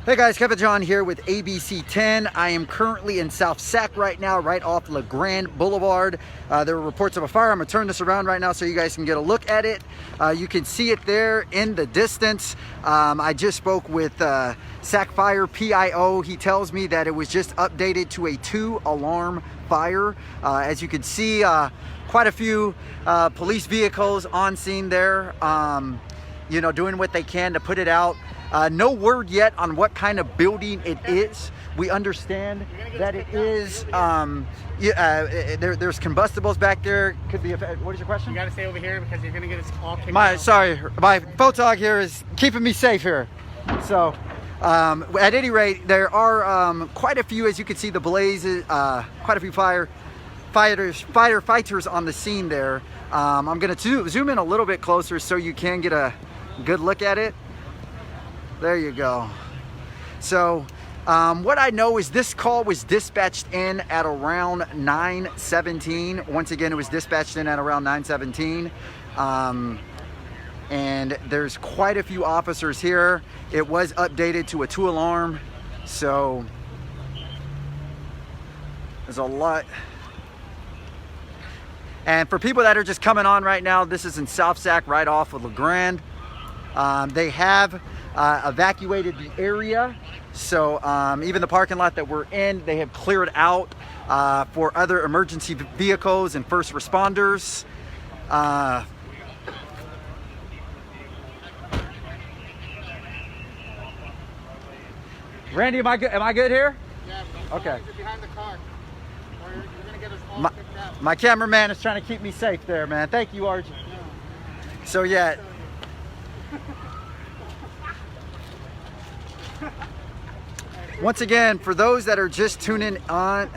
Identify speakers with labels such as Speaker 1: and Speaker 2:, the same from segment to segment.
Speaker 1: Hey guys, Kevin John here with ABC 10. I am currently in South Sac right now, right off Grande Boulevard. There were reports of a fire. I'm gonna turn this around right now so you guys can get a look at it. You can see it there in the distance. I just spoke with Sac Fire PIO. He tells me that it was just updated to a 2-alarm fire. As you can see, quite a few police vehicles on scene there, you know, doing what they can to put it out. No word yet on what kind of building it is. We understand that it is, there's combustibles back there. Could be, what is your question?
Speaker 2: You gotta stay over here because you're gonna get us all kicked
Speaker 1: out.
Speaker 2: out.
Speaker 1: Sorry, my photog here is keeping me safe here. So, at any rate, there are quite a few, as you can see, the blazes, quite a few firefighters on the scene there. I'm gonna zoom in a little bit closer so you can get a good look at it. There you go. So what I know is this call was dispatched in at around 9:17. Once again, it was dispatched in at around 9:17. And there's quite a few officers here. It was updated to a 2-alarm. So there's a lot. And for people that are just coming on right now, this is in South Sac, right off of Grande. They have evacuated the area, so even the parking lot that we're in, they have cleared out for other emergency vehicles and first responders. Randy, am I good? Am I good here?
Speaker 2: Yeah.
Speaker 1: Okay.
Speaker 2: You're behind the car, or you're gonna get us all kicked out.
Speaker 1: My cameraman is trying to keep me safe there, man. Thank you, Archie.
Speaker 2: Yeah.
Speaker 1: So yeah. Once again, for those that are just tuning on,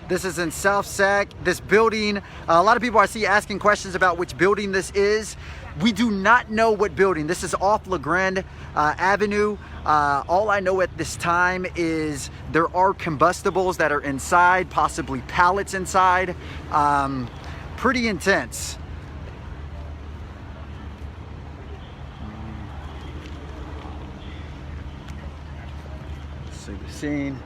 Speaker 1: this is in South Sac. This building, a lot of people I see asking questions about which building this is. We do not know what building. This is off Grande Avenue. All I know at this time is there are combustibles that are inside, possibly pallets inside. Pretty intense. See the scene.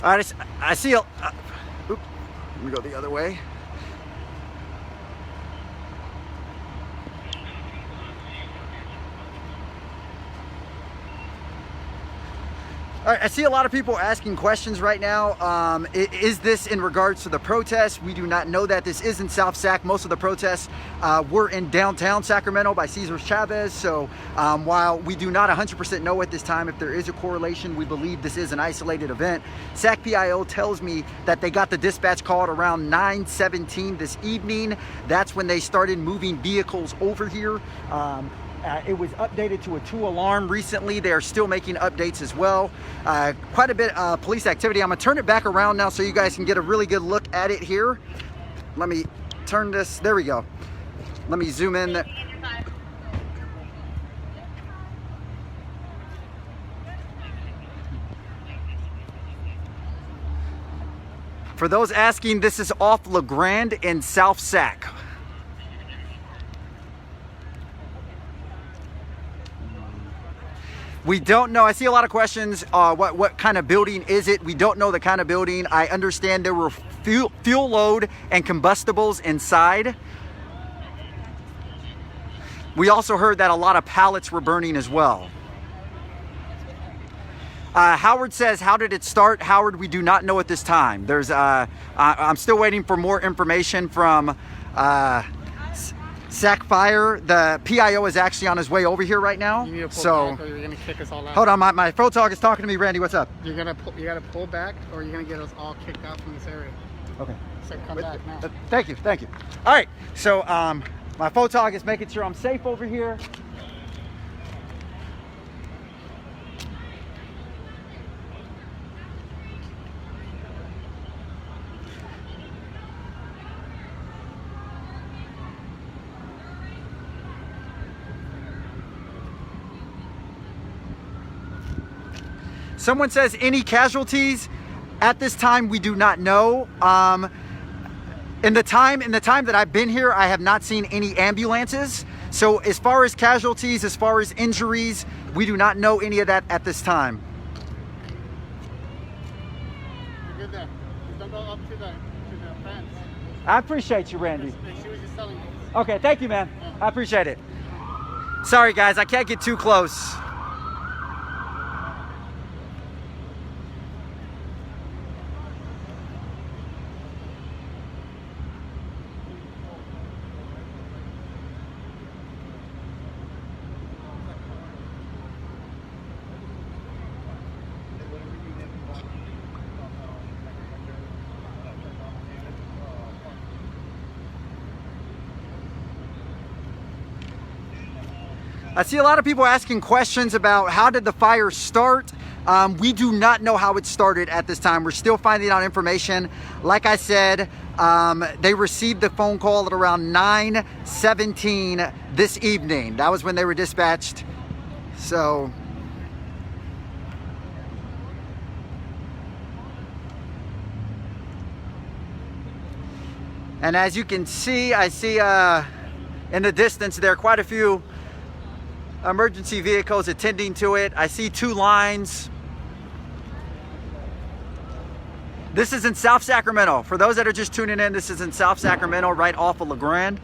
Speaker 1: All right, I see a, oops, let me go the other way. All right, I see a lot of people asking questions right now. Is this in regards to the protests? We do not know that. This is in South Sac. Most of the protests were in downtown Sacramento by Cesar Chavez. So while we do not 100% know at this time if there is a correlation, we believe this is an isolated event. Sac PIO tells me that they got the dispatch call at around 9:17 this evening. That's when they started moving vehicles over here. It was updated to a 2-alarm recently. They are still making updates as well. Quite a bit of police activity. I'm gonna turn it back around now so you guys can get a really good look at it here. Let me turn this, there we go. Let me zoom in. For those asking, this is off Grande in South Sac. We don't know. I see a lot of questions. What kind of building is it? We don't know the kind of building. I understand there were fuel load and combustibles inside. We also heard that a lot of pallets were burning as well. Howard says, how did it start? Howard, we do not know at this time. There's, I'm still waiting for more information from Sac Fire. The PIO is actually on his way over here right now.
Speaker 2: You need to pull
Speaker 1: so
Speaker 2: back or you're gonna kick us all out.
Speaker 1: Hold on, my photog is talking to me. Randy, what's up?
Speaker 2: You gotta pull back or you're gonna get us all kicked out from this area.
Speaker 1: Okay.
Speaker 2: So come back now.
Speaker 1: Thank you. All right. So my photog is making sure I'm safe over here. Someone says any casualties. At this time, we do not know. In the time that I've been here, I have not seen any ambulances. So as far as casualties, as far as injuries, we do not know any of that at this time.
Speaker 2: You're good there. Just don't go up to the fence.
Speaker 1: I appreciate you, Randy.
Speaker 2: She was just telling me.
Speaker 1: Okay, thank you, man. I appreciate it. Sorry, guys, I can't get too close. I see a lot of people asking questions about how did the fire start. We do not know how it started at this time. We're still finding out information. Like I said, they received the phone call at around 9:17 this evening. That was when they were dispatched. So and as you can see, I see in the distance there are quite a few emergency vehicles attending to it. I see 2 lines. This is in South Sacramento. For those that are just tuning in, this is in South Sacramento, right off of Grande.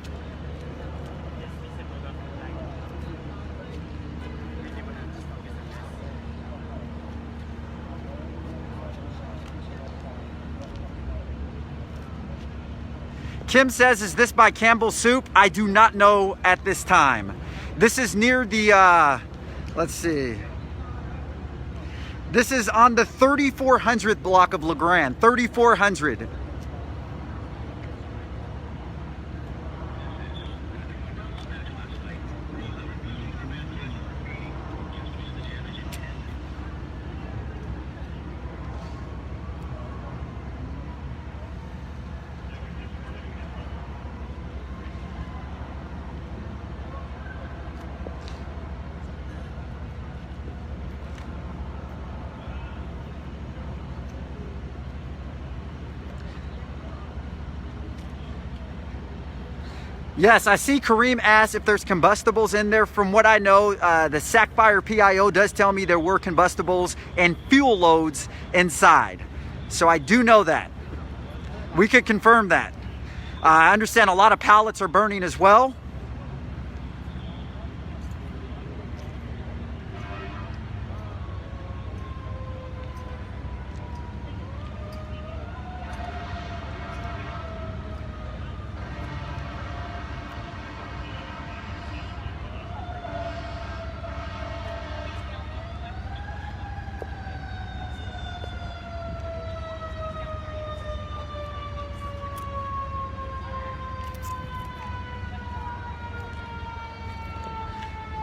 Speaker 1: Kim says, is this by Campbell Soup? I do not know at this time. This is near the, let's see. This is on the 3400 block of Grande, 3400. Yes, I see Kareem asked if there's combustibles in there. From what I know, the SAC Fire PIO does tell me there were combustibles and fuel loads inside. So I do know that. We could confirm that. I understand a lot of pallets are burning as well.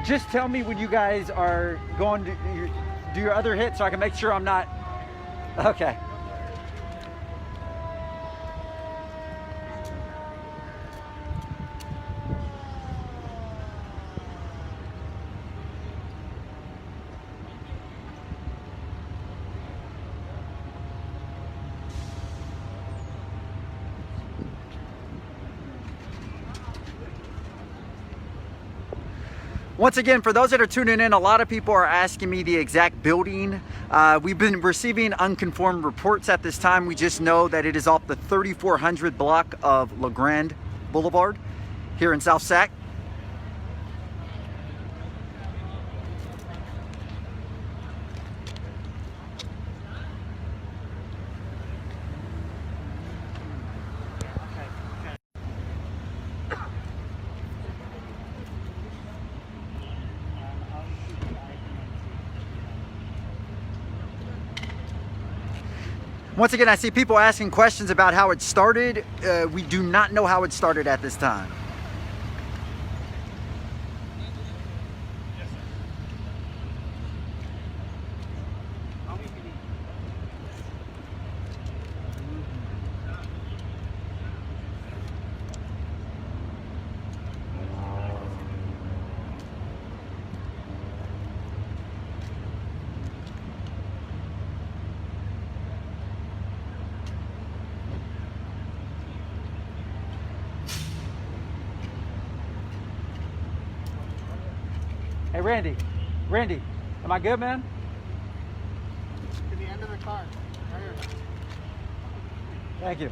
Speaker 1: Just tell me when you guys are going to do your other hit so I can make sure I'm not... Okay. Once again, for those that are tuning in, a lot of people are asking me the exact building. We've been receiving unconfirmed reports at this time. We just know that it is off the 3400 block of Grande Boulevard here in South Sac. Once again, I see people asking questions about how it started. We do not know how it started at this time. Hey, Randy. Randy, am I good, man?
Speaker 2: To the end of the car. Right here.
Speaker 1: Thank you.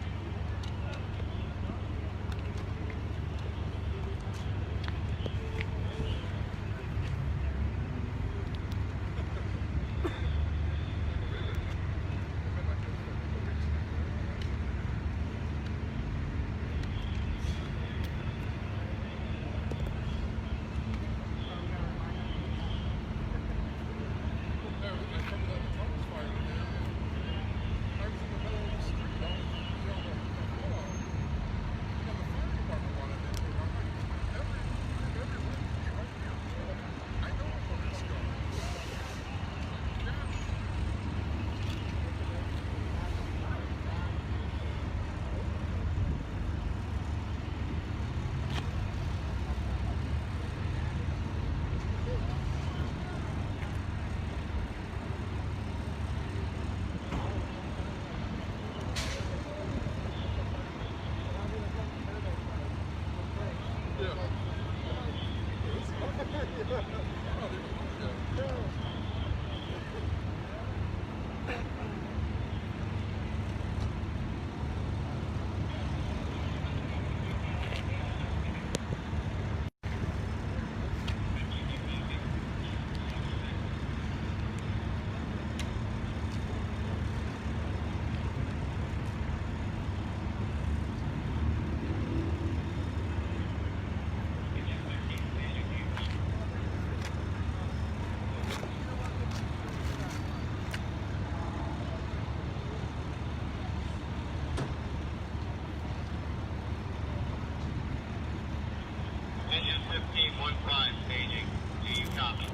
Speaker 3: Engine 1515, staging. Do you copy?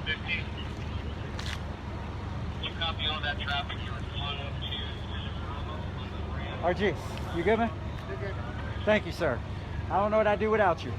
Speaker 3: 15. You copy all that traffic you respond to
Speaker 1: RG, you good, man?
Speaker 2: You're good.
Speaker 1: Thank you, sir. I don't know what I'd do without you.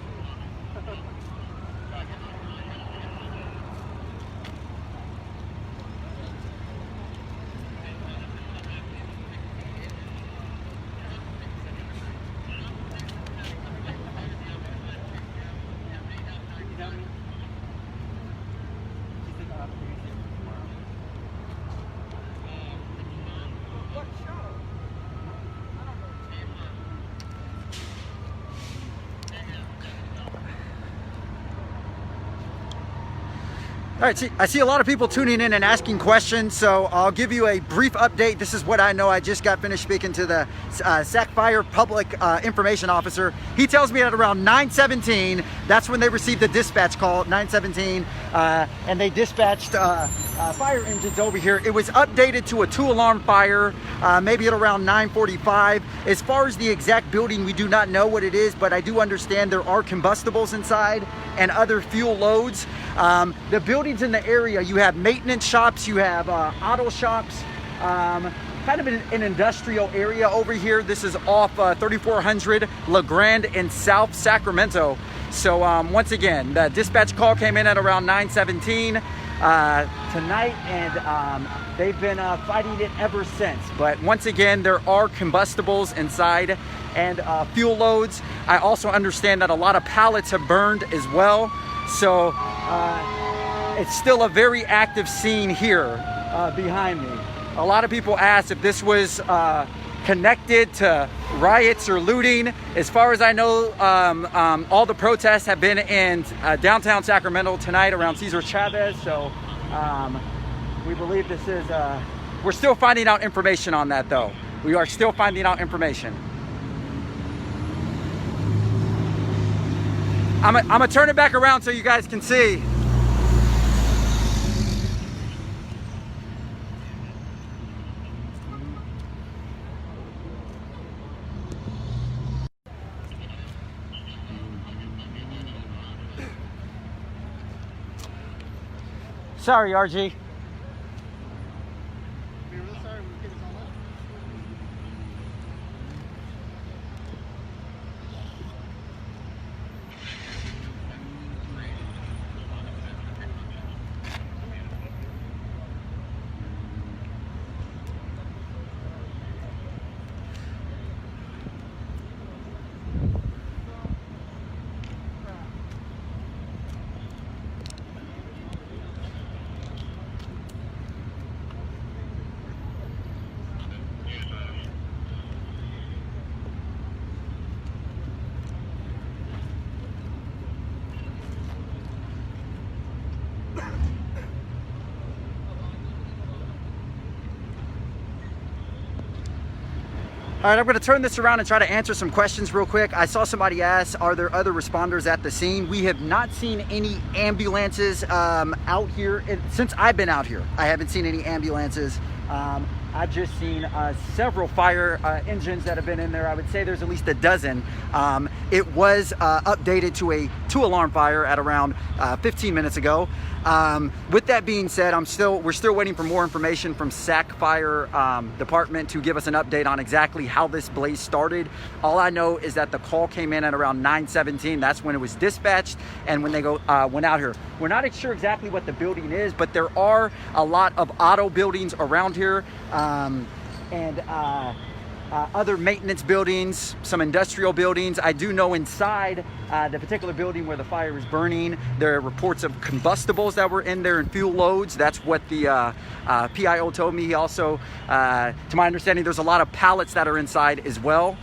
Speaker 1: All right, I see a lot of people tuning in and asking questions, so I'll give you a brief update. This is what I know. I just got finished speaking to the Sac Fire Public Information Officer. He tells me at around 9:17, that's when they received the dispatch call, 9:17, and they dispatched fire engines over here. It was updated to a 2-alarm fire, maybe at around 9:45. As far as the exact building, we do not know what it is, but I do understand there are combustibles inside and other fuel loads. The buildings in the area, you have maintenance shops, you have auto shops, kind of an industrial area over here. This is off 3400 La Grande in South Sacramento. So once again, the dispatch call came in at around 9:17 tonight, and they've been fighting it ever since. But once again, there are combustibles inside and fuel loads. I also understand that a lot of pallets have burned as well. So it's still a very active scene here behind me. A lot of people asked if this was connected to riots or looting. As far as I know, all the protests have been in downtown Sacramento tonight around Cesar Chavez. So we believe this is, we're still finding out information on that though. We are still finding out information. I'm gonna turn it back around so you guys can see. Sorry, RG.
Speaker 2: Be real sorry when we get this all up.
Speaker 1: All right, I'm going to turn this around and try to answer some questions real quick. I saw somebody ask, are there other responders at the scene? We have not seen any ambulances out here. Since I've been out here, I haven't seen any ambulances. I've just seen several fire engines that have been in there. I would say there's at least a dozen. It was updated to a 2-alarm fire at around 15 minutes ago. With that being said, we're still waiting for more information from Sac Fire Department to give us an update on exactly how this blaze started. All I know is that the call came in at around 9:17. That's when it was dispatched, and when they went out here. We're not sure exactly what the building is, but there are a lot of auto buildings around here, and other maintenance buildings, some industrial buildings. I do know inside the particular building where the fire is burning, there are reports of combustibles that were in there and fuel loads. That's what the PIO told me. He also, to my understanding, there's a lot of pallets that are inside as well.